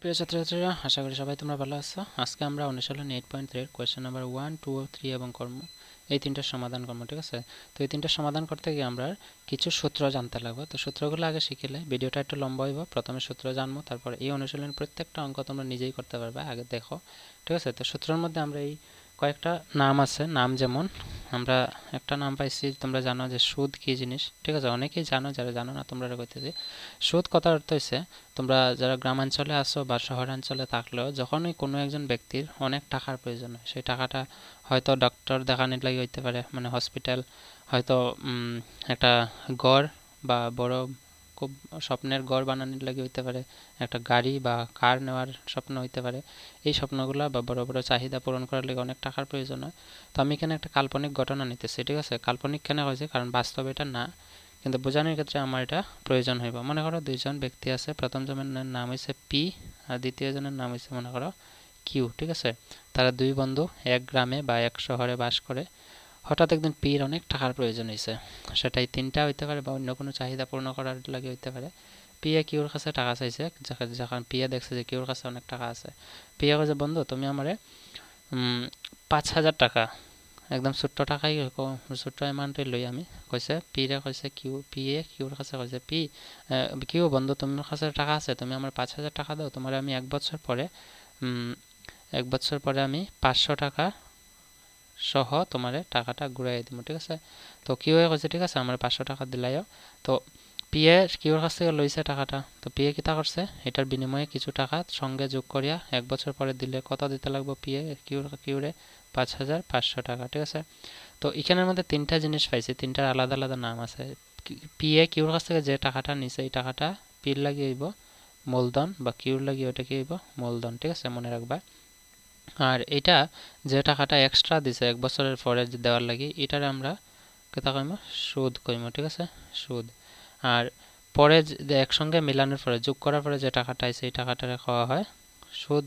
প্রিয় ছাত্রছাত্রীরা, আশা করি সবাই তোমরা ভালো আছো। আজকে আমরা অনুশীলন 8.3 এর কোয়েশ্চেন নাম্বার 1, 2 ও 3 এবং কর্ম এই তিনটার সমাধান করবো। ঠিক আছে, তো এই তিনটার সমাধান করতে গিয়ে আমরা কিছু সূত্র জানতে লাগবে। তো সূত্রগুলো আগে শিখলে ভিডিওটা একটু লম্বা হইব। প্রথমে সূত্র জানবো, তারপর এই অনুশীলনের প্রত্যেকটা অঙ্ক তোমরা নিজেই করতে পারবে। আগে দেখো, ঠিক আছে। তো সূত্রের মধ্যে আমরা এই কয়েকটা নাম আছে। নাম যেমন আমরা একটা নাম পাইছি, তোমরা জানো যে সুদ কি জিনিস। ঠিক আছে, অনেকেই জানো, যারা জানো না তোমরা কইতেছি। সুদ কথার অর্থ হচ্ছে, তোমরা যারা গ্রামাঞ্চলে আসো বা শহরাঞ্চলে থাকলেও যখনই কোনো একজন ব্যক্তির অনেক টাকার প্রয়োজন হয়, সেই টাকাটা হয়তো ডক্টর দেখানোর লাগে হইতে পারে, মানে হসপিটাল, হয়তো একটা গড় বা বড় খুব স্বপ্নের গড় বানানোর লাগে হইতে পারে, একটা গাড়ি বা কার নেওয়ার স্বপ্ন হইতে পারে। এই স্বপ্নগুলো বা বড় বড় চাহিদা পূরণ করার লাগে অনেক টাকার প্রয়োজন হয়। তো আমি এখানে একটা কাল্পনিক ঘটনা নিতেছি। ঠিক আছে, কাল্পনিক কেন হয়েছে, কারণ বাস্তবে এটা না, কিন্তু বোঝানোর ক্ষেত্রে আমার এটা প্রয়োজন হইব। মনে করো দুইজন ব্যক্তি আছে, প্রথম জনের নাম হয়েছে পি আর দ্বিতীয় জনের নাম হয়েছে মনে করো কিউ। ঠিক আছে, তারা দুই বন্ধু এক গ্রামে বা এক শহরে বাস করে। হঠাৎ একদিন পির অনেক টাকার প্রয়োজন হয়েছে, সেটাই তিনটা হইতে পারে বা অন্য কোনো চাহিদা পূর্ণ করার লাগে হইতে পারে। পিয়া কিউর কাছে টাকা চাইছে, যখন পিয়া দেখছে যে কিউর কাছে অনেক টাকা আছে, পিয়া কইছে, বন্ধু তুমি আমারে 5,000 টাকা, একদম ছোট্ট টাকাই, ছোট্ট অ্যামাউন্টে লই আমি। কইছে পিরে, কইছে পিয়ে কিউর কাছে কইছে, কিউ বন্ধু তোমার কাছে টাকা আছে, তুমি আমার 5,000 টাকা দাও, তোমার আমি 1 বছর পরে আমি 500 টাকা সহ তোমারে টাকাটা ঘুরাই দিব। ঠিক আছে, তো কিউ কইছে ঠিক আছে, আমার 500 টাকা দিলাইও। তো পিয়ে কিউর কাছ থেকে লইছে টাকাটা। তো পিয়ে কিতা করছে, এটার বিনিময়ে কিছু টাকা সঙ্গে যোগ করিয়া 1 বছর পরে দিলে কত দিতে লাগবে পিয়ে কিউরে, 5,500 টাকা। ঠিক আছে, তো এখানের মধ্যে তিনটা জিনিস পাইছি, তিনটার আলাদা আলাদা নাম আছে। পিএ কিউর কাছ থেকে যে টাকাটা নিছে, এই টাকাটা পির লাগিয়ে হইব মূলধন, বা কিউর লাগিয়ে ওটা কি হইব মূলধন। ঠিক আছে, মনে রাখবা। আর এটা যে টাকাটা এক্সট্রা দিছে 1 বছরের পরে দেওয়ার লাগি, এটার আমরা কেতা কইম, সুদ কইম। ঠিক আছে, সুদ। আর পরে একসঙ্গে মিলানোর পরে, যোগ করার পরে যে টাকাটা আছে, এই টাকাটারে খাওয়া হয় সুদ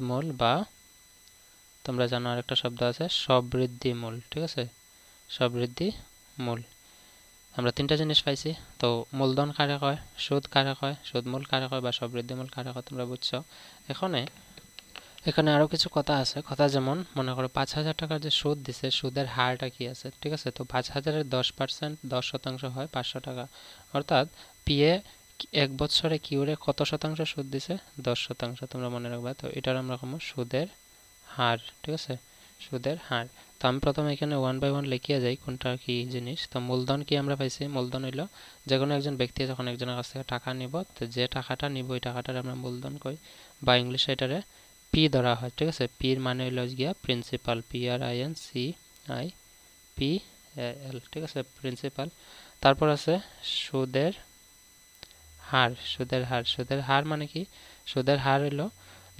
মূল, বা তোমরা জানো আরেকটা শব্দ আছে সবৃদ্ধি মূল। ঠিক আছে, সবৃদ্ধি মূল। আমরা তিনটা জিনিস পাইছি। তো মূলধন কারে কয়, সুদ কারে কয়, সুদ মূল কারে কয়, বা সবৃদ্ধি মূল কারে কয়, তোমরা বুঝছো। এখানে আরো কিছু কথা আছে। কথা যেমন মনে করো 5,000 টাকার যে সুদ দিছে, সুদের হারটা কি আছে। ঠিক আছে, তো 5,000-এর 10%, 10% হয় 500 টাকা। অর্থাৎ পিএ 1 বছরে কিউরে কত শতাংশ সুদ দিছে, 10%। তোমরা মনে রাখবা। তো এটার আমরা কম সুদের হার। ঠিক আছে, সুদের হার। তো আমি প্রথমে এখানে 1 বাই 1 লিখিয়া যাই কোনটা কি জিনিস। তো মূলধন কি আমরা পাইছি, মূলধন হইল যে কোনো একজন ব্যক্তি যখন একজনের কাছ থেকে টাকা নিব, তো যে টাকাটা নিব ওই টাকাটার আমরা মূলধন কই, বা ইংলিশে এটারে পি ধরা হয়। ঠিক আছে, পির মানে হইল গিয়া প্রিন্সিপাল, PRINCIPAL। ঠিক আছে, প্রিন্সিপাল। তারপর আছে সুদের হার। সুদের হার মানে কি, সুদের হার হইলো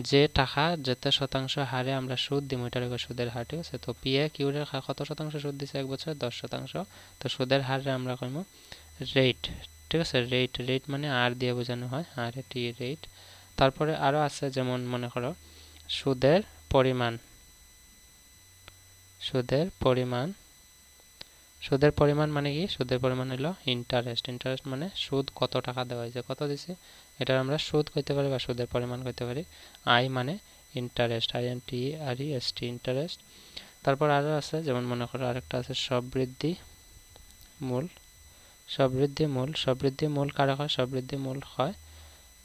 যে টাকা যত শতাংশ হারে আমরা সুদ দিই, ওইটার সুদের হার। ঠিক আছে, তো পিএ কিউরে কত শতাংশ সুদ দিছে 1 বছরে, 10%। তো সুদের হারে আমরা কইম রেট। ঠিক আছে, রেট মানে আর দিয়ে বোঝানো হয়, আর এটি রেট। তারপরে আরো আছে, যেমন মনে করো সুদের পরিমাণ। সুদের পরিমাণ মানে কি, সুদের পরিমাণ হলো ইন্টারেস্ট মানে সুদ কত টাকা দেওয়া হয়েছে, কত দিছে, এটা আমরা সুদ কইতে পারি বা সুদের পরিমাণ কইতে পারি। আই মানে ইন্টারেস্ট, INTEREST, ইন্টারেস্ট। তারপর আরো আছে, যেমন মনে করো আরেকটা আছে সবৃদ্ধি মূল। সবৃদ্ধি মূল কারা হয়, সবৃদ্ধি মূল হয়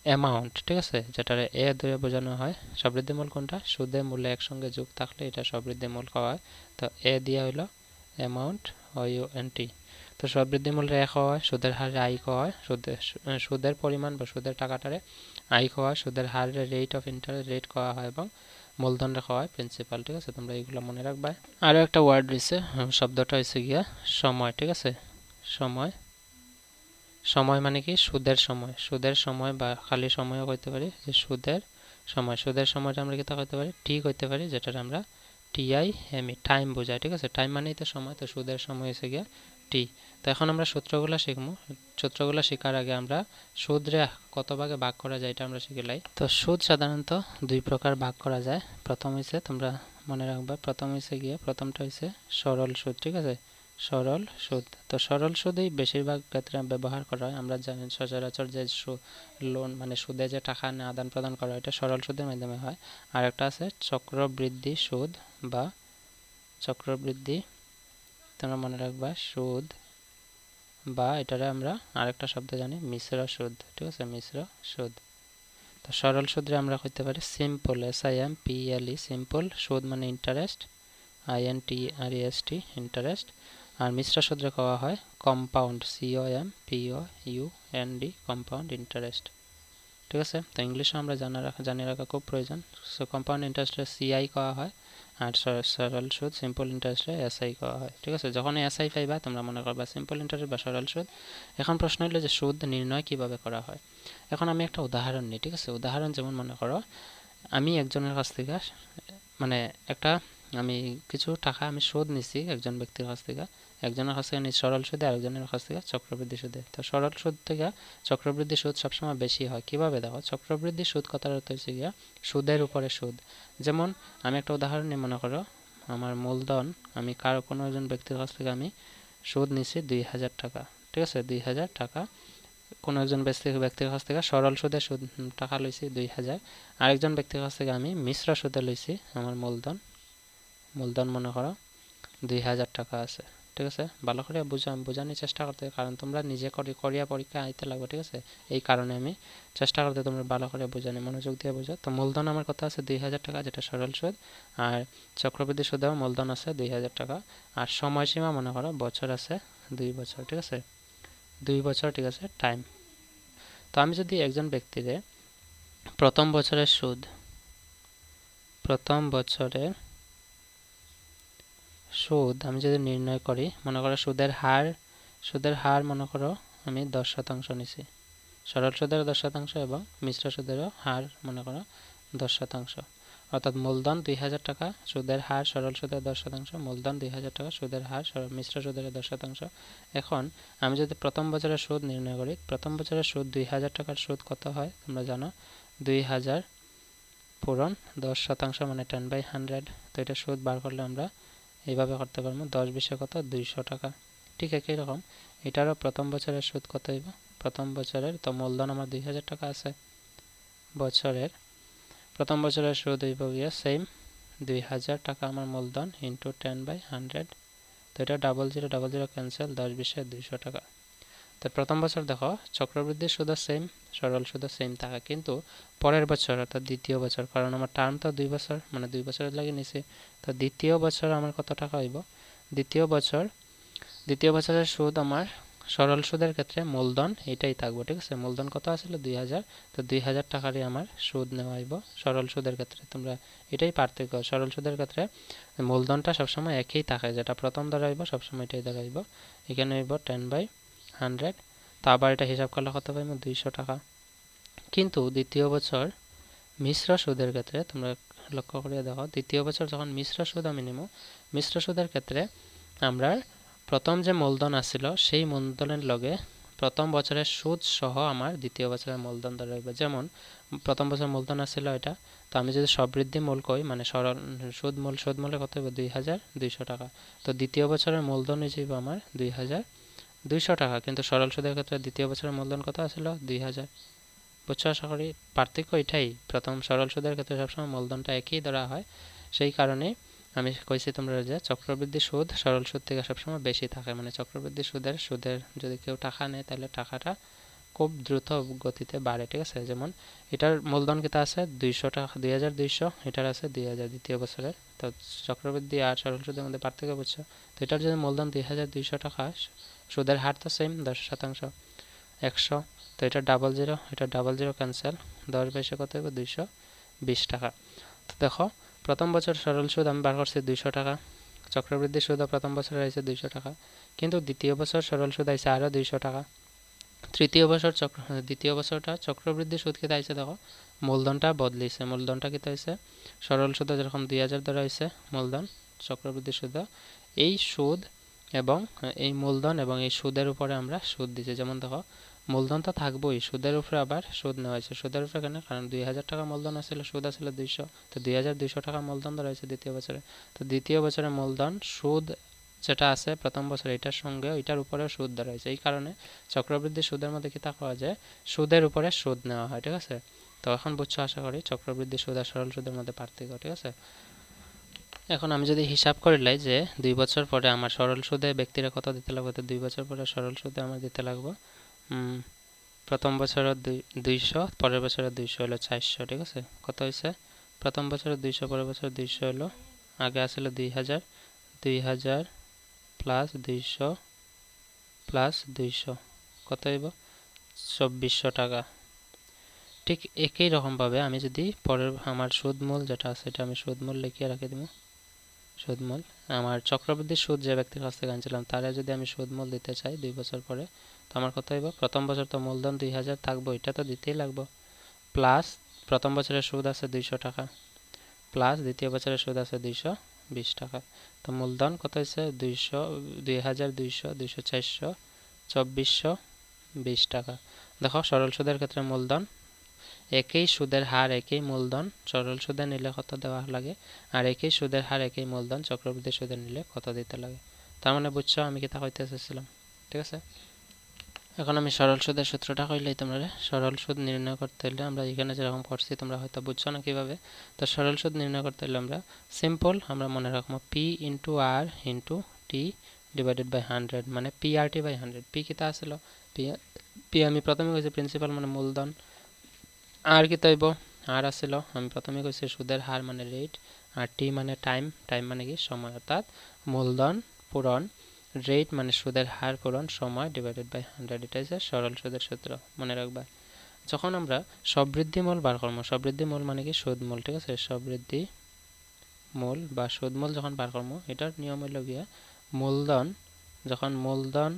অ্যামাউন্ট। ঠিক আছে, যেটারে এ ধরে বোঝানো হয়। সবৃদ্ধি মূল কোনটা, সুদে মূলে একসঙ্গে যোগ থাকলে এটা সবৃদ্ধি মূল হয়। তো এ দিয়া হইল অ্যামাউন্ট, OUNT। তো সবৃদ্ধি মূল রে হয়, সুদের হারে আই হয়, সুদের পরিমাণ বা সুদের টাকাটারে আই হয়, সুদের হারে রেট অফ ইন্টারেস্ট রেট করা হয়, এবং মূলধন রাখা হয় প্রিন্সিপাল। ঠিক আছে, তোমরা এইগুলো মনে রাখবা। আরও একটা ওয়ার্ড রয়েছে, শব্দটা হয়েছে গিয়া সময়। ঠিক আছে, সময়। সময় মানে কি, সুদের সময় বা খালি সময়ও কইতে পারি, যে সুদের সময়টা আমরা কি তা কইতে পারি, ঠিক হইতে পারি, যেটা আমরা TIME, টাইম বোঝায়। ঠিক আছে, টাইম মানেই তো সময়, তো সুদের সময় হয়েছে গিয়া টি। তো এখন আমরা সূত্রগুলো শিখবো। সূত্রগুলো শেখার আগে আমরা সুদরে কত ভাগে ভাগ করা যায় এটা আমরা শিখে লাই। তো সুদ সাধারণত 2 প্রকার ভাগ করা যায়। প্রথম হইছে, তোমরা মনে রাখবা, প্রথমটা হইছে সরল সুদ। ঠিক আছে, সরল সুদ। তো সরল সুদই বেশিরভাগ ক্ষেত্রে ব্যবহার করা হয়। আমরা জানি সচরাচর যে লোন মানে সুদে যে টাকা আদান প্রদান করা হয় এটা সরল সুদের মাধ্যমে হয়। আর একটা আছে চক্রবৃদ্ধি সুদ বা চক্রবৃদ্ধি, তোমরা মনে রাখবা সুদ, বা এটারে আমরা আরেকটা শব্দ জানি মিশ্র সুদ। ঠিক আছে, মিশ্র সুদ। তো সরল সুদে আমরা কইতে পারি সিম্পল, SIMPLE, সিম্পল। সুদ মানে ইন্টারেস্ট, INTREST, ইন্টারেস্ট। আর মিশ্র সুদে কওয়া হয় কম্পাউন্ড, COMPOUND, কম্পাউন্ড ইন্টারেস্ট। ঠিক আছে, তো ইংলিশে আমরা জানি রাখা খুব প্রয়োজন। সো কম্পাউন্ড ইন্টারেস্টে CI কওয়া হয়, আর সরল সুদ সিম্পল ইন্টারেস্টে SI কওয়া হয়। ঠিক আছে, যখন SI পাইবা তোমরা মনে করবা সিম্পল ইন্টারেস্ট বা সরল সুদ। এখন প্রশ্ন হলো যে সুদ নির্ণয় কিভাবে করা হয়। এখন আমি একটা উদাহরণ নিই। ঠিক আছে, উদাহরণ যেমন মনে করো আমি একজনের কাছ থেকে মানে আমি কিছু টাকা আমি সুদ নিছি একজন ব্যক্তির কাছ থেকে, একজনের কাছ থেকে সরল সুদে, আরেকজনের কাছ থেকে চক্রবৃদ্ধি সুদে। তো সরল সুদ থেকে চক্রবৃদ্ধি সুদ সবসময় বেশি হয়। কিভাবে দেখো, চক্রবৃদ্ধি সুদ কথার অর্থ হচ্ছে গিয়া সুদের উপরে সুদ। যেমন আমি একটা উদাহরণ নিয়ে মনে করো আমার মূলধন, আমি কোনো একজন ব্যক্তির কাছ থেকে আমি সুদ নিছি 2000 টাকা। ঠিক আছে, 2000 টাকা কোনো একজন ব্যক্তির কাছ থেকে সরল সুদে টাকা লইছি 2000, আরেকজন ব্যক্তির কাছ থেকে আমি মিশ্র সুদে লইছি আমার মূলধন মনে করো 2000 টাকা আছে। ঠিক আছে, ভালো করে বোঝানোর চেষ্টা করতে, কারণ তোমরা নিজে করিয়া পরীক্ষা আইতে লাগবে। ঠিক আছে, এই কারণে আমি চেষ্টা করতে তোমরা ভালো করে বোঝানি, মনোযোগ দিয়ে বোঝো। তো মূলধন আমার কথা আছে 2000 টাকা, যেটা সরল সুদ, আর চক্রবৃদ্ধি সুদেও মূলধন আছে 2000 টাকা। আর সময়সীমা মনে করো বছর আছে 2 বছর। ঠিক আছে, 2 বছর। ঠিক আছে, টাইম। তো আমি যদি একজন ব্যক্তিরে প্রথম বছরের সুদ আমি যদি নির্ণয় করি, মনে করো সুদের হার মনে করো আমি 10% নিছি, সরল সুদের 10% এবং মিশ্র সুদেরও হার মনে করো 10%। অর্থাৎ মূলধন 2000 টাকা, সুদের হার সরল সুদের 10%, মূলধন 2000 টাকা, সুদের হার মিশ্র সুদের 10%। এখন আমি যদি প্রথম বছরের সুদ নির্ণয় করি, প্রথম বছরের সুদ 2000 টাকার সুদ কত হয় তোমরা জানো, 2000 পূরণ 10% মানে 10/100। তো এটা সুদ বার করলে আমরা এইভাবে করতে পারবো, 10-20 কত, 200 টাকা। ঠিক একই রকম এটারও প্রথম বছরের সুদ কত হইব, প্রথম বছরের তো মূলধন আমার 2000 টাকা আছে, প্রথম বছরের সুদ হইব গিয়া সেম 2000 টাকা আমার মূলধন ইন্টু 10/100। তো এটা 00 ক্যান্সেল, 10-20 200 টাকা। তো প্রথম বছর দেখো চক্রবৃদ্ধির সুদও সেম, সরল সুদও সেম থাকে, কিন্তু পরের বছর অর্থাৎ দ্বিতীয় বছর, কারণ আমার টার্ম তো 2 বছর, মানে 2 বছরের লাগে নিছি। তো দ্বিতীয় বছর আমার কত টাকা হইব, দ্বিতীয় বছরের সুদ আমার সরল সুদের ক্ষেত্রে মূলধন এটাই থাকবো। ঠিক আছে, মূলধন কত আসলে 2000, তো 2000 টাকারই আমার সুদ নেওয়া হইব সরল সুদের ক্ষেত্রে। তোমরা এটাই পার্থক্য, সরল সুদের ক্ষেত্রে মূলধনটা সবসময় একই থাকে, যেটা প্রথম ধরাইব সবসময় এটাই ধরাইব। এখানে হইব 10/100। তো আবার এটা হিসাব করলে কত পাইব, 200 টাকা। কিন্তু দ্বিতীয় বছর মিশ্র সুদের ক্ষেত্রে তোমরা লক্ষ্য করিয়া দেখো, দ্বিতীয় বছর যখন মিশ্র সুদ আমি নিব, মিশ্র সুদের ক্ষেত্রে আমরা প্রথম যে মূলধন আছিল সেই মূলধনের লগে প্রথম বছরের সুদ সহ আমার দ্বিতীয় বছরের মূলধন ধরা হইব। যেমন প্রথম বছর মূলধন আছিল এটা, তো আমি যদি সবৃদ্ধি মূল কই মানে সরল সুদ মূলে কত হইব, 2200 টাকা। তো দ্বিতীয় বছরের মূলধন হিসেবে আমার 2200 টাকা, কিন্তু সরল সুদের ক্ষেত্রে দ্বিতীয় বছরের মূলধন কত আছিল, 2000। বুঝছো আশা করি, পার্থক্য এটাই, প্রথম সরল সুদের ক্ষেত্রে সবসময় মূলধনটা একই ধরা হয়। সেই কারণে আমি কইছি তোমরা যে চক্রবৃদ্ধি সুদ সরল সুদ থেকে সবসময় বেশি থাকে, মানে চক্রবৃদ্ধি সুদের যদি কেউ টাকা নেয় তাহলে টাকাটা খুব দ্রুত গতিতে বাড়ে। ঠিক আছে, যেমন এটার মূলধন কিতা আছে 200 টাকা, 2200, এটার আছে 2000 দ্বিতীয় বছরের। তো চক্রবৃদ্ধি আর সরল সুদের মধ্যে পার্থক্য বুঝছো। তো এটার যদি মূলধন 2200 টাকা, সুদের হার তো সেম 10%, 100। তো এটা 00, এটা 00 ক্যান্সেল, 10/20 কত হবে, 220 টাকা। তো দেখো প্রথম বছর সরল সুদ আমি বার করছি 200 টাকা, চক্রবৃদ্ধি সুদও প্রথম বছর আইছে 200 টাকা, কিন্তু দ্বিতীয় বছর সরল সুদ আইছে আরও 200 টাকা। দ্বিতীয় বছরটা চক্রবৃদ্ধি সুদ কেটে আইছে, দেখো মূলধনটা বদলিছে, মূলধনটা কেটে হয়েছে সরল সুদে যেরকম 2000 ধরা হয়েছে মূলধন, চক্রবৃদ্ধি সুদ এই সুদ এবং এই মূলধন এবং এই সুদের উপরে আমরা সুদ দিচ্ছি। যেমন দেখো মূলধন তো থাকবোই, সুদের উপরে আবার সুদ নেওয়া হয়েছে। সুদের উপরে কেন, কারণ 2000 টাকা মূলধন আসছিল, সুদ আসছিল 200, তো 2200 টাকা মূলধন ধরা হয়েছে দ্বিতীয় বছরে। তো দ্বিতীয় বছরে মূলধন সুদ যেটা আছে প্রথম বছর এটার সঙ্গে এটার উপরেও সুদ ধরা হয়েছে। এই কারণে চক্রবৃদ্ধি সুদের মধ্যে কি থাকা হয় যে সুদের উপরে সুদ নেওয়া হয়, ঠিক আছে। তো এখন বুঝছো আশা করি চক্রবৃদ্ধি সুদ আর সরল সুদের মধ্যে পার্থক্য, ঠিক আছে। এখন আমি যদি হিসাব করে লাই যে 2 বছর পরে আমার সরল সুদে ব্যক্তিরা কত দিতে লাগবে, তো 2 বছর পরে সরল সুদে আমার দিতে লাগবে প্রথম বছরের 200, পরের বছরের 200 হলো 400, ঠিক আছে। কত হয়েছে? প্রথম বছরের 200, পরের বছরের 200 হলো, আগে আসলে 2000, 2000 প্লাস 200 প্লাস 200 কত হইব? 2400 টাকা। ঠিক একই রকমভাবে আমি যদি পরের আমার সুদমূল যেটা আছে এটা আমি সুদমূল লিখিয়ে রাখি দিব। সুদমূল আমার চক্রবৃদ্ধির সুদ যে ব্যক্তির কাছ থেকে আনছিলাম তারা যদি আমি সুদমূল দিতে চাই 2 বছর পরে, তো আমার কত হইব? প্রথম বছর তো মূলধন 2000 থাকবো, এটা তো দিতেই লাগবে, প্লাস প্রথম বছরের সুদ আছে 200 টাকা, প্লাস দ্বিতীয় বছরের সুদ আছে 220 টাকা। তো মূলধন কত হয়েছে? 200, 2200, 200, 400, 2420 টাকা। দেখো সরল সুদের ক্ষেত্রে মূলধন একই সুদের হার একই মূলধন সরল সুদে নিলে কত দেওয়া লাগে, আর একই সুদের হার একই মূলধন চক্রবৃদ্ধি সুদে নিলে কত দিতে লাগে। তার মানে বুঝছো আমি কি তা কইতে চাইছিলাম, ঠিক আছে। এখন আমি সরল সুদের সূত্রটা কইলেই তোমরা সরল সুদ নির্ণয় করতে হলে আমরা এখানে যেরকম করছি তোমরা হয়তো বুঝছো না কিভাবে। তো সরল সুদ নির্ণয় করতে হলে আমরা সিম্পল আমরা মনে রাখবো P into R into T divided by 100, মানে P R T by 100। P কিতা আসলো? পি পি আমি প্রথমে কইছি প্রিন্সিপাল মানে মূলধন, আর কি তৈব আর আসছিল আমি প্রথমে কইছি সুদের হার মানে রেট, আর টি মানে টাইম, টাইম মানে কি সময়, অর্থাৎ মূলধন পূরণ রেট মানে সুদের হার পূরণ সময় ডিভাইডেড বাই 100, এটা হচ্ছে সরল সুদের সূত্র, মনে রাখবা। যখন আমরা সবৃদ্ধি মূল বার করবো, সবৃদ্ধি মূল মানে কি সুদ মূল, ঠিক আছে। সবৃদ্ধি মূল বা সুদ মূল যখন বার করবো এটার নিয়ম হইল গিয়া মূলধন যখন মূলধন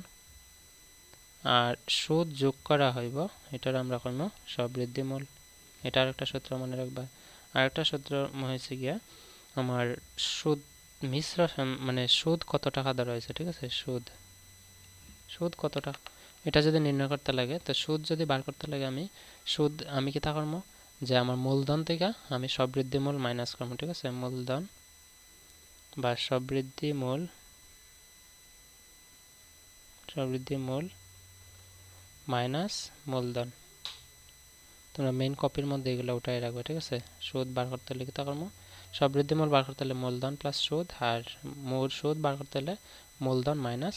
আর সুদ যোগ করা হইব এটার আমরা করব সবৃদ্ধি মূল, এটার একটা সূত্র মনে রাখবা। আর একটা সূত্র হয়েছে গিয়া আমার সুদ মিশ্র মানে সুদ কত টাকা ধরা হয়েছে, ঠিক আছে। সুদ সুদ কত টাকা এটা যদি নির্ণয় করতে লাগে, তো সুদ যদি বার করতে লাগে আমি কি তা করবো যে আমার মূলধন থেকে আমি সবৃদ্ধি মূল মাইনাস করবো, ঠিক আছে। মূলধন বা সবৃদ্ধি মূল মাইনাস মূলধন, তোমরা মেইন কপির মধ্যে এগুলো উঠাই রাখবে, ঠিক আছে। সুদ বার করতে হলে কি তা করবো সবৃদ্ধি মূল বার করতে হলে মূলধন প্লাস সুদ, আর মূল সুদ বার করতে হলে মূলধন মাইনাস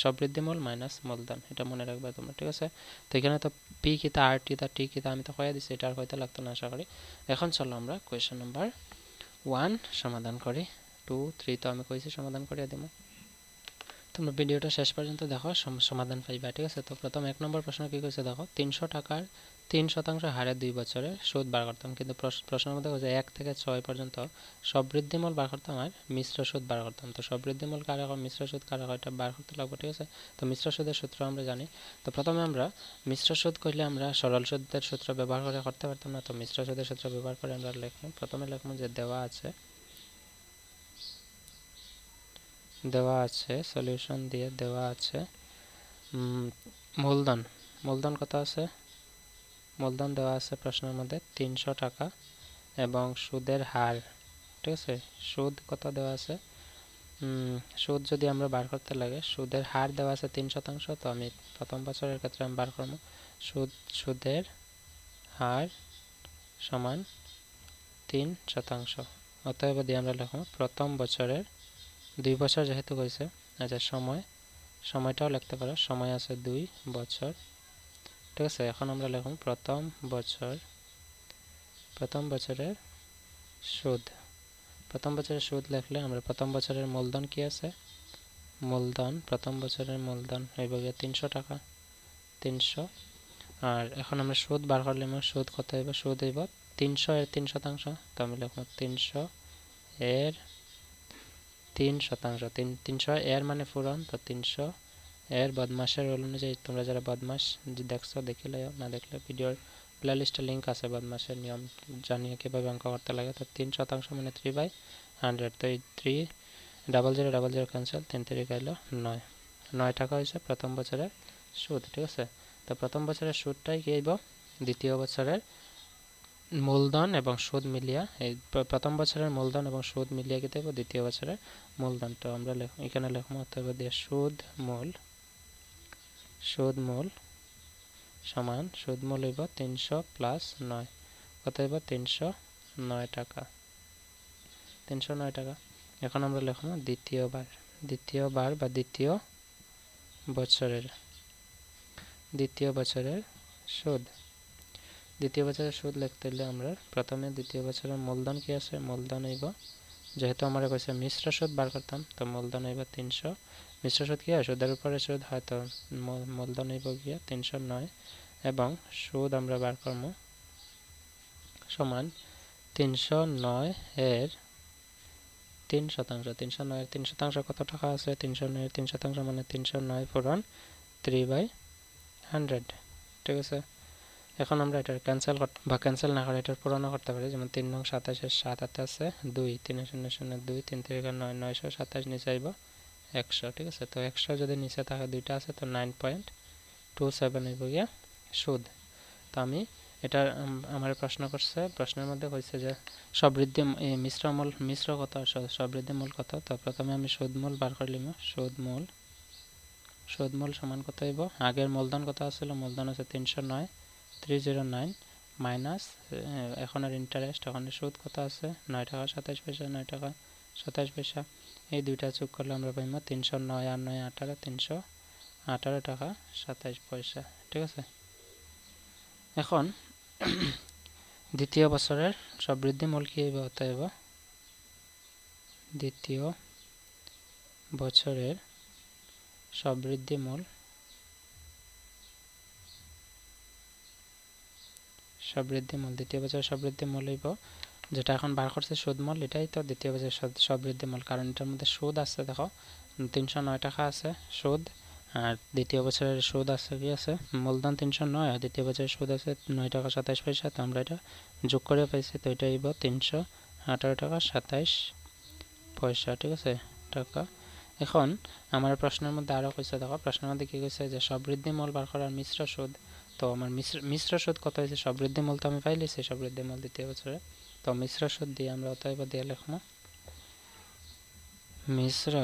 সবৃদ্ধি মূল মাইনাস মূলধন, এটা মনে রাখবে তোমরা, ঠিক আছে। তো এখানে তো পি কিতা আর টি তা টি কিতা আমি তো কয়ে দিচ্ছি, এটা আর কইতে লাগতো না আশা করি। এখন চলো আমরা কোয়েশ্চেন নাম্বার 1 সমাধান করি। 2, 3 তো আমি কইছি সমাধান করিয়া দিব, তোমরা ভিডিওটা শেষ পর্যন্ত দেখো সমাধান পাইবা, ঠিক আছে। তো প্রথম 1 নম্বর প্রশ্ন কি কইছে দেখো 300 টাকার 3% হারে 2 বছরে সুদ বার করতাম, কিন্তু প্রশ্নের মধ্যে কইছে 1 থেকে 6 পর্যন্ত সবৃদ্ধি মূল বার করতাম আর মিশ্র সুদ বার করতাম। তো সবৃদ্ধি মূল কারা হয় মিশ্র সুদ কারা হয় এটা বার করতে লাগবে, ঠিক আছে। তো মিশ্র সুদের সূত্র আমরা জানি। তো প্রথমে আমরা মিশ্র সুদ কইলে আমরা সরল সুদের সূত্র ব্যবহার করে করতে পারতাম না, তো মিশ্র সুদের সূত্র ব্যবহার করে আমরা লিখব। প্রথমে লিখব যে দেওয়া আছে সলিউশন দিয়ে দেওয়া আছে মূলধন কত আছে, মূলধন দেওয়া আছে প্রশ্নের মধ্যে 300 টাকা এবং সুদের হার, ঠিক আছে। সুদ কত দেওয়া আছে, সুদ যদি আমরা বার করতে লাগে সুদের হার দেওয়া আছে 3%, তো আমি প্রথম বছরের ক্ষেত্রে আমি বার করবো সুদের হার সমান 3%, অতএব দিয়ে আমরা লিখব প্রথম বছরের 2 বছর যেহেতু কইছে, আচ্ছা সময়টাও লিখতে পারো, সময় আছে 2 বছর, ঠিক আছে। এখন আমরা লিখব প্রথম বছরের সুদ। প্রথম বছরের সুদ লিখলে আমরা প্রথম বছরের মূলধন কি আছে, প্রথম বছরের মূলধন হইব গিয়ে 300 টাকা, 300। আর এখন আমরা সুদ বার করলে সুদ কত হইব, সুদ হইব 300 এর 3%, তো আমি লিখব 300 এর 3%, 300 এর মানে পূরণ, তো 300 এর বদমাসের রোল অনুযায়ী তোমরা যারা বদমাস দেখছো দেখে লাও, না দেখলে ভিডিওর প্লেলিস্টে লিঙ্ক আছে বদমাসের নিয়ম জানিয়ে কীভাবে অঙ্ক করতে লাগে। তো 3% মানে 3/100, তো এই 300 ক্যান্সেল, 3 3 গেল 9 টাকা হয়েছে প্রথম বছরের সুদ, ঠিক আছে। তো প্রথম বছরের সুদটাই কি হইব দ্বিতীয় বছরের মূলধন এবং সুদ মিলিয়া এই প্রথম বছরের মূলধন এবং সুদ মিলিয়ে কি দেব দ্বিতীয় বছরের মূলধন। তো আমরা এখানে লিখবো অতএব দিয়ে সুদ মূল সমান সুদ মূল হইব 300 প্লাস 9 কত হইব 309 টাকা। 309 টাকা। এখন আমরা লিখবো দ্বিতীয়বার বা দ্বিতীয় বছরের সুদ। দ্বিতীয় বছরের সুদ লিখতে হলে আমরা প্রথমে দ্বিতীয় বছরের মূলধন কি আছে মূলধন হইব, যেহেতু আমরা কইছে মিশ্র সুদ বার করতাম তো মূলধন হইব 300। মিশ্র সুদ কি হয় সুদের উপরে সুদ হয়, তো মূলধন হইব গিয়া 309 এবং সুদ আমরা বার করব সমান 309 এর 3%। 309 এর 3% কত টাকা আছে 309 এর 3% মানে 309 পূরণ 3/100। ঠিক আছে। এখন আমরা এটা ক্যান্সেল না করে এটার পূরণ করতে পারি, যেমন 3 নং 27 এর 7 হাতে আছে 2 3 0 0 2 3 3 9 927 নিচে আইব 100। ঠিক আছে। তো 100 যদি নিচে থাকে দুইটা আছে তো 9.27 হইব গিয়া সুদ। তো আমি এটা আমার প্রশ্ন করছে, প্রশ্নের মধ্যে কইছে যে সবৃদ্ধি মিশ্র কত সবৃদ্ধি মূল কত। তো প্রথমে আমি সুদ মূল বার করে লিখব। সুদ মূল সমান কত হইব, আগের মূলধন কত আছিল মূলধন আছে 309 মাইনাস এখনের ইন্টারেস্ট, এখন সুদ কত আছে 9 টাকা 27 পয়সা 9 টাকা 27 পয়সা। এই দুইটা যোগ করলে আমরা পাইব 309 আর 9 18 318 টাকা 27 পয়সা। ঠিক আছে। এখন দ্বিতীয় বছরের সবৃদ্ধি মূল কি হইব, অতএব দ্বিতীয় বছরের সবৃদ্ধি মূল দ্বিতীয় বছরের সবৃদ্ধি মূল হইব যেটা এখন বার করছে সুদ মূল, এটাই তো দ্বিতীয় বছরের সবৃদ্ধি মূল, কারণ এটার মধ্যে সুদ আছে দেখো 309 টাকা আছে সুদ, আর দ্বিতীয় বছরের সুদ আছে কি আছে মূলধন 309 আর দ্বিতীয় বছরের সুদ আছে 9 টাকা 27 পয়সা। তো আমরা এটা যোগ করে পাইছি, তো এটা হইব 318 টাকা 27 পয়সা। ঠিক আছে টাকা। এখন আমার প্রশ্নের মধ্যে আরো কইছে দেখো, প্রশ্নের মধ্যে কি কইছে যে সবৃদ্ধি মূল বার করার মিশ্র সুদ। তো আমার মিশ্র সুদ কত হয়েছে, সবৃদ্ধি মূল তো আমি পাইলেছি সবৃদ্ধি মূল দ্বিতীয় বছরে, তো মিশ্র সুদ দিয়ে আমরা অতএব দিয়ে লিখব মিশ্র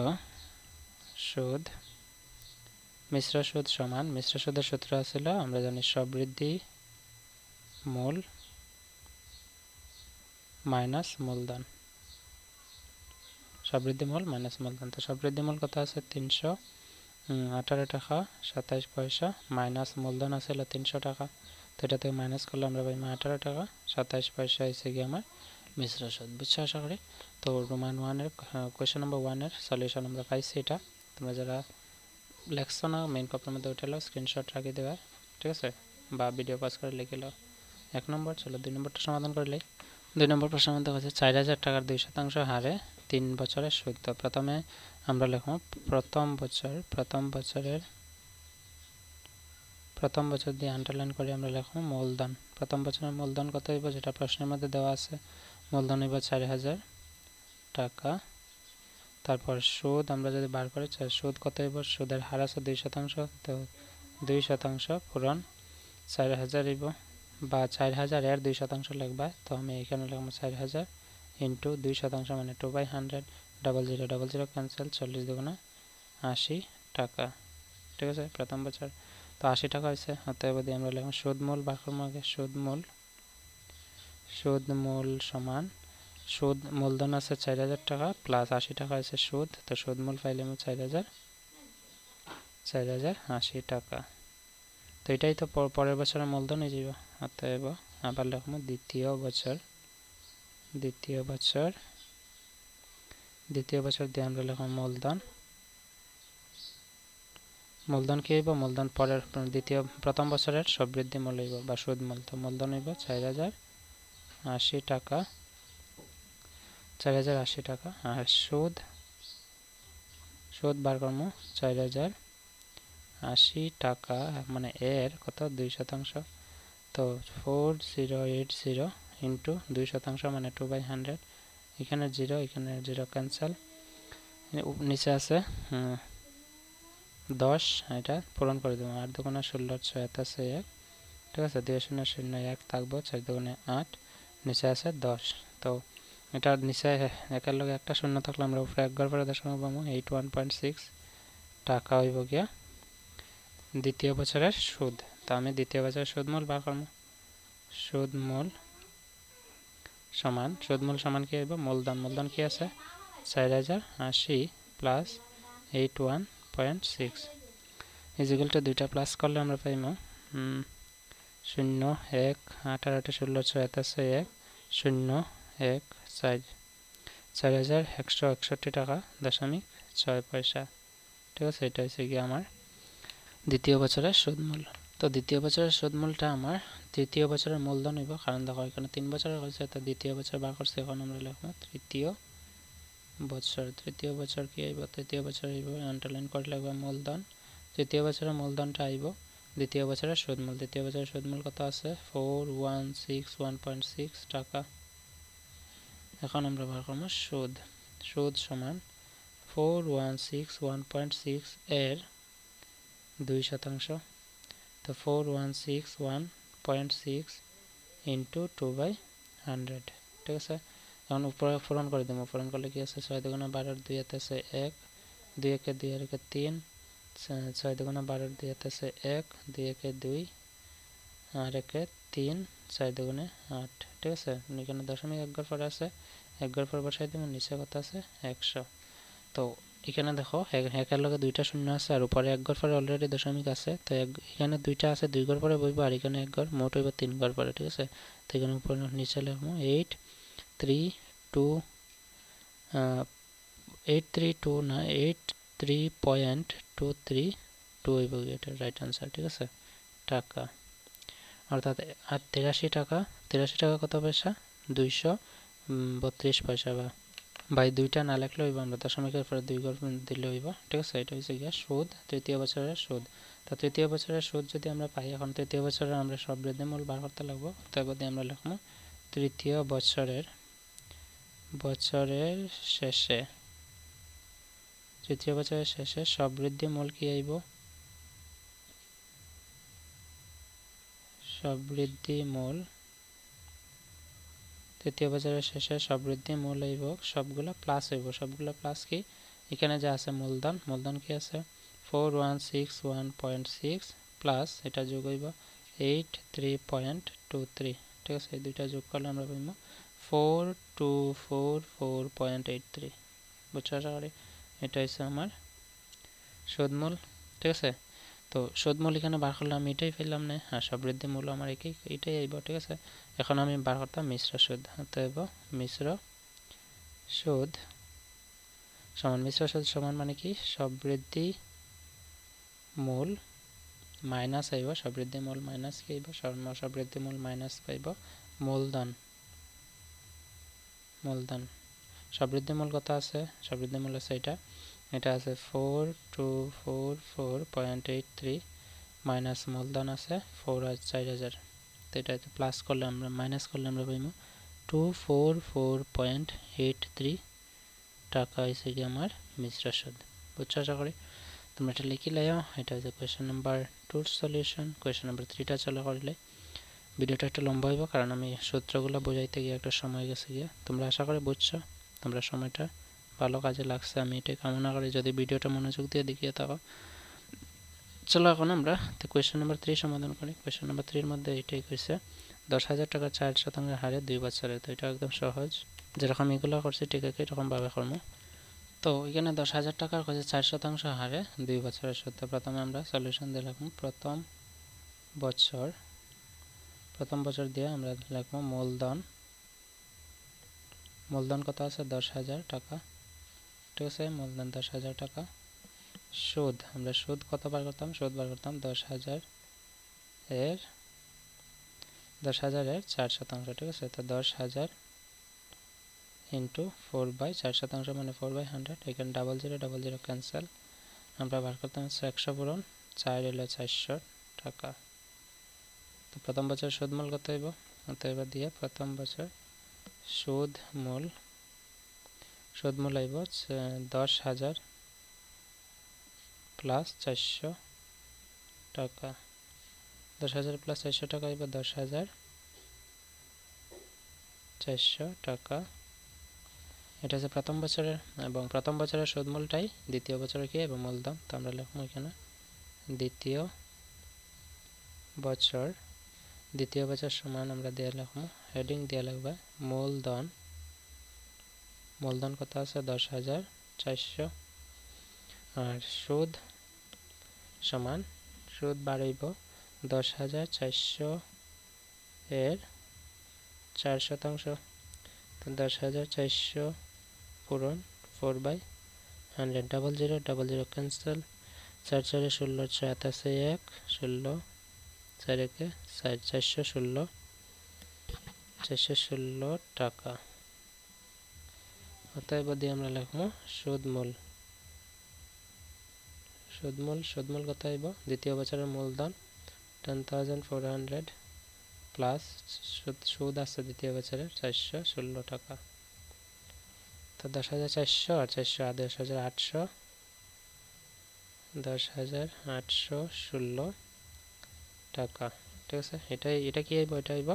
সুদ সমান, মিশ্র সুদের সূত্র আছিল আমরা জানি সবৃদ্ধি মূল মাইনাস মূলধন, সবৃদ্ধি মূল মাইনাস মূলধন। তো সবৃদ্ধি মূল কত আছে 318 টাকা 27 পয়সা মাইনাস মূলধন আছিল 300 টাকা, তো এটা থেকে মাইনাস করলে আমরা পাই 18 টাকা 27 পয়সা এসে গিয়ে আমার মিশ্র সুদ। বুঝছো আশা করি। তো রোমান 1 এর কোয়েশ্চেন নাম্বার 1 এর সলিউশন আমরা পাইছি। এটা তোমরা যারা লেখছো না মেইন কপির মধ্যে উঠে নাও, স্ক্রিনশট রাখি দেওয়া। ঠিক আছে, বা ভিডিও পজ করে লিখে নাও 1 নম্বর। চলো 2 নম্বরটা সমাধান করলে 2 নম্বর প্রশ্নের মধ্যে হচ্ছে 4000 টাকার 2% হারে 3 বছরের সুদ। তো প্রথমে আমরা লিখব প্রথম বছর দিয়ে আন্ডারলাইন করে আমরা লিখব মূলধন। প্রথম বছরের মূলধন কত হইব যেটা প্রশ্নের মধ্যে দেওয়া আছে, মূলধন হইব 4000 টাকা। তারপর সুদ আমরা যদি বার করি সুদ কত হইব, সুদের হার আছে 2%, তো 2% পূরণ 4000 হইব, বা 4000 এর 2% লিখবা। তো আমি এখানে লিখব 4000 ইন্টু 2% মানে 2/100, 0000 ক্যান্সেল, 40 দুগুণা 80 টাকা। ঠিক আছে, প্রথম বছর তো 80 টাকা হয়েছে। অতএব আমরা লিখব সুদ মূল বার করব আগে, সুদ মূল সমান সুদ মূলধন আছে 4000 টাকা প্লাস 80 টাকা আছে সুদ, তো সুদ মূল পাইলাম 4080 টাকা। তো এটাই তো পরের বছরের মূলধন হয়ে যাব। অতএব আবার লিখব দ্বিতীয় বছর দিয়ে আমরা লিখব মূলধন কি হইব, মূলধন পরের প্রথম বছরের সবৃদ্ধি মূল হইব বা সুদ মূল। তো মূলধন হইব 4080 টাকা আর সুদ বার করব 4080 টাকা মানে এর কত 2%, তো 4080 ইন্টু 2% মানে 2/100, এখানে 0 এখানে 0 ক্যান্সেল, নিচে আছে 10, এটা পূরণ করে দেবো 8 দুগুণা 16 6 আছে 1। ঠিক আছে, 2 0 0 1 থাকবো 4 দুগুণে 8 নিচে আছে 10। তো এটার নিচে একের লগে একটা শূন্য থাকলে আমরা উপরে এক ঘর পরে দশমিক পাবো। 81.6 টাকা হইব গিয়া দ্বিতীয় বছরের সুদ। তো আমি দ্বিতীয় বছরের সুদমূল বার করবো। সুদমূল সমান কি হইব? মূলধন কি আছে? 4080 প্লাস 81.6 ইজিক্যাল টু দুইটা প্লাস করলে আমরা পাইব 0 1 8 8 16 6 আছে 1 0 1 4 4161 টাকা দশমিক 6 পয়সা। ঠিক আছে, এটা হচ্ছে কি আমার দ্বিতীয় বছরের সুদমূল। তো দ্বিতীয় বছরের সুদমূলটা আমার তৃতীয় বছরের মূলধন হইব, কারণ দেখো এখানে 3 বছরের হয়েছে, তো দ্বিতীয় বছর বার করছে, এখন আমরা লিখবো তৃতীয় বছর। তৃতীয় বছর কি আইব? তৃতীয় বছর আইব আন্ডারলাইন করে লিখবো মূলধন। তৃতীয় বছরের মূলধনটা আইব দ্বিতীয় বছরের সুদমূল। দ্বিতীয় বছরের সুদমূল কত আছে? 4161.6 টাকা। এখন আমরা বার করবো সুদ। সুদ সমান 4161.6 এর 2%। তো 4161.6 ইন্টু 2/100। ঠিক আছে, এখন উপরে পূরণ করে দেবো। পূরণ করলে কি আছে? 6 দুগুণা 12, 2 হাতে আছে 1, 2 একে 2 আর 3, 6 দুগুণা 12, 2 হাতে আছে 1, 2 একে 2 আর 1 3, 4 দুগুণে 8। ঠিক আছে, এখানে দশমিক এক ঘর পরে আছে, এক ঘর পরে বসাই দেবো। নিচে কত আছে? 100। তো এখানে দেখো একের লগে দুইটা শূন্য আছে আর উপরে এক ঘর পরে অলরেডি দশমিক আছে। তো এখানে দুইটা আছে, 2 ঘর পরে বইব, আর এখানে এক ঘর, মোট হইব 3 ঘর পরে। ঠিক আছে, তো এখানে উপরে নিচে লিখবো 832 না 83.232 হইব এটা রাইট আনসার। ঠিক আছে, টাকা অর্থাৎ 83 টাকা। 83 টাকা কত পয়সা? 232 পয়সা। বাই দুইটা না লেখলে হইব, আমরা দশমিকের পরে 2 ঘর দিলে হইব। ঠিক আছে, এটা হচ্ছে গিয়া সুদ, তৃতীয় বছরের সুদ। তো তৃতীয় বছরের সুদ যদি আমরা পাই, এখন তৃতীয় বছরে আমরা সব বৃদ্ধিমূল বার করতে লাগবো। তারপর আমরা লিখবো তৃতীয় বছরের শেষে, তৃতীয় বছরের শেষে সব বৃদ্ধিমূল কি আইব? সবৃদ্ধিমূল তৃতীয় বছরের শেষে সবৃদ্ধিমূল হইব সবগুলা প্লাস হইব। সবগুলা প্লাস কি? এখানে যা আছে মূলধন কি আছে? 4161.6 প্লাস এটা যোগ হইব 83.23। ঠিক আছে, এই দুইটা যোগ করলে আমরা পাইব 4244.83। বুঝছো আশা করি? এটা হচ্ছে আমার সুদমূল। ঠিক আছে, তো সুদমূল এখানে বার করলে আমি এটাই পেলাম না, আর সবৃদ্ধিমূল আমার এটাই আইব। ঠিক আছে, এখন আমি বার করতাম মিশ্র সুদ। অতএব মিশ্র সুদ সমান মানে কি? সবৃদ্ধি মূল মাইনাস আইব, সবৃদ্ধি মূল মাইনাস কি আইব? সবৃদ্ধি মূল মাইনাস পাইব মূলধন। সবৃদ্ধি মূল কত আছে? সবৃদ্ধি মূল আছে এটা আছে 4244.83 মাইনাস মূলধন আছে 4000। তো এটা প্লাস করলে আমরা মাইনাস করলে আমরা পাইব 244.83 টাকা হয়েছে কি আমার মিশ্র সুদ। বুঝছো আশা করি? তোমরা এটা লিখি লাইও। এটা হচ্ছে question number 2 solution. Question number 3টা চলে করলে ভিডিওটা একটু লম্বা হইব, কারণ আমি সূত্রগুলো বোঝাইতে গিয়ে একটা সময় গেছে গিয়ে। তোমরা আশা করি বুঝছো, তোমরা সময়টা ভালো কাজে লাগছে, আমি এটাই কামনা করি। যদি ভিডিওটা মনোযোগ দিয়ে দেখিয়ে থাকো। চলো এখন আমরা কোয়েশ্চেন নাম্বার 3 সমাধান করি। কোয়েশ্চেন নাম্বার 3 এর মধ্যে এটাই কইছে 10,000 টাকা 4% হারে 2 বছরে। তো এটা একদম সহজ, যেরকম এগুলো করছি ঠিক একই রকম ভাবে করবো। তো এখানে 10,000 টাকার কাছে 4% হারে 2 বছরের সুদ। প্রথমে আমরা সলিউশন দিয়ে লিখব প্রথম বছর দিয়ে আমরা লিখব মূলধন কত আছে? 10,000 টাকা। ঠিক আছে, মূলধন 10,000 টাকা। সুদ আমরা সুদ কত বার করতাম? সুদ বার করতাম 10,000 এর 4%। ঠিক আছে, তো 10,000 ইন্টু 4/4% মানে 4/100। এখানে 00 ক্যান্সেল। আমরা বার করতাম 100 পূরণ 4 হলে 400 টাকা। তো প্রথম বছর সুদমূল কত হইব? অতএব দিয়ে প্রথম বছর সুদমূল আইব 10,000 প্লাস 400 টাকা। 10,000 প্লাস 400 টাকা আইব 10,000 400 টাকা। এটা হচ্ছে প্রথম বছরের, এবং প্রথম বছরের সুদ মূলটাই দ্বিতীয় বছরের কি এবং মূলধন। তো আমরা লিখবো এখানে দ্বিতীয় বছর। দ্বিতীয় বছর সমান আমরা দিয়ে লিখবো, হেডিং দিয়ে লিখবে মূলধন। মূলধন কত আছে 10,400। আর সুদ সমান, সুদ বাড়াইব 10,400 এর 4%। তো 10,400 পূরণ 4/100, 00 00 ক্যান্সেল, 4 4 16 7 আছে 1 16 4 1 4 416 টাকা। অতএব দিয়ে আমরা লিখবো সুদ মূল। সুদ মূল কত হইব, দ্বিতীয় বছরের মূলধন 10,400 প্লাস সুদ আছে দ্বিতীয় বছরের 416 টাকা। তো 10,400 আর 400 আর 10,800, 10,816 টাকা। ঠিক আছে, এটা কি হইব, এটা হইব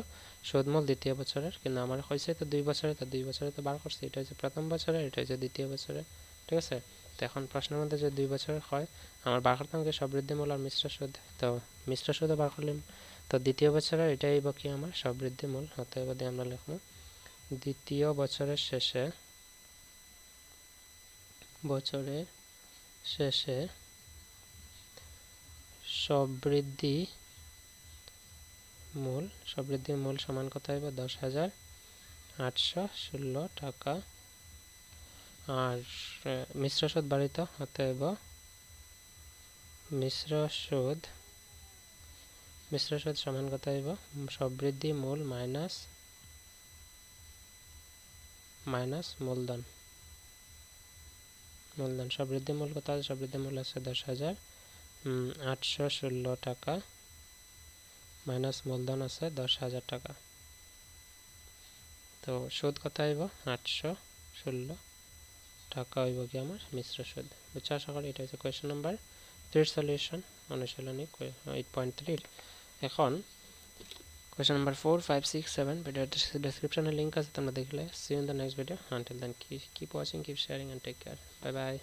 সুদমূল দ্বিতীয় বছরের। কিন্তু আমার হয়েছে তো 2 বছরে, তো 2 বছরে তো বার করছি। এটা হচ্ছে প্রথম বছরে, এটা হচ্ছে দ্বিতীয় বছরে। ঠিক আছে, তো এখন প্রশ্নের মধ্যে যে 2 বছরের হয়, আমার বার করতাম কি সবৃদ্ধিমূল আর মিশ্র সুদ। তো মিশ্র সুদও বার করলাম। তো দ্বিতীয় বছরে এটাই হইব কি আমার সবৃদ্ধিমূল। অতএব আমরা লিখবো দ্বিতীয় বছরের শেষে সবৃদ্ধি মূল সমান কত হইব 10,816 টাকা। আর মিশ্র সুদ বাড়িত, অতএব মিশ্র সুদ সমান কত হইব সবৃদ্ধি মূল মাইনাস মূলধন। সবৃদ্ধি মূল কত আছে, সবৃদ্ধি মূল আছে 10,816 টাকা, মাইনাস মূলধন আছে 10,000 টাকা। তো সুদ কত হইব 816 টাকা হইব কি আমার মিশ্র সুদ। বুঝছো আশা করি। এটা হচ্ছে কোয়েশ্চেন নাম্বার 3 সলিউশন, অনুশীলনী 8.3। এখন কোয়েশ্চেন নাম্বার 4 5 6 7 ভিডিও ডেসক্রিপশনে লিংক আছে, তোমরা দেখলে। See you in the next video. Until then, keep watching, keep sharing and take care. Bye bye.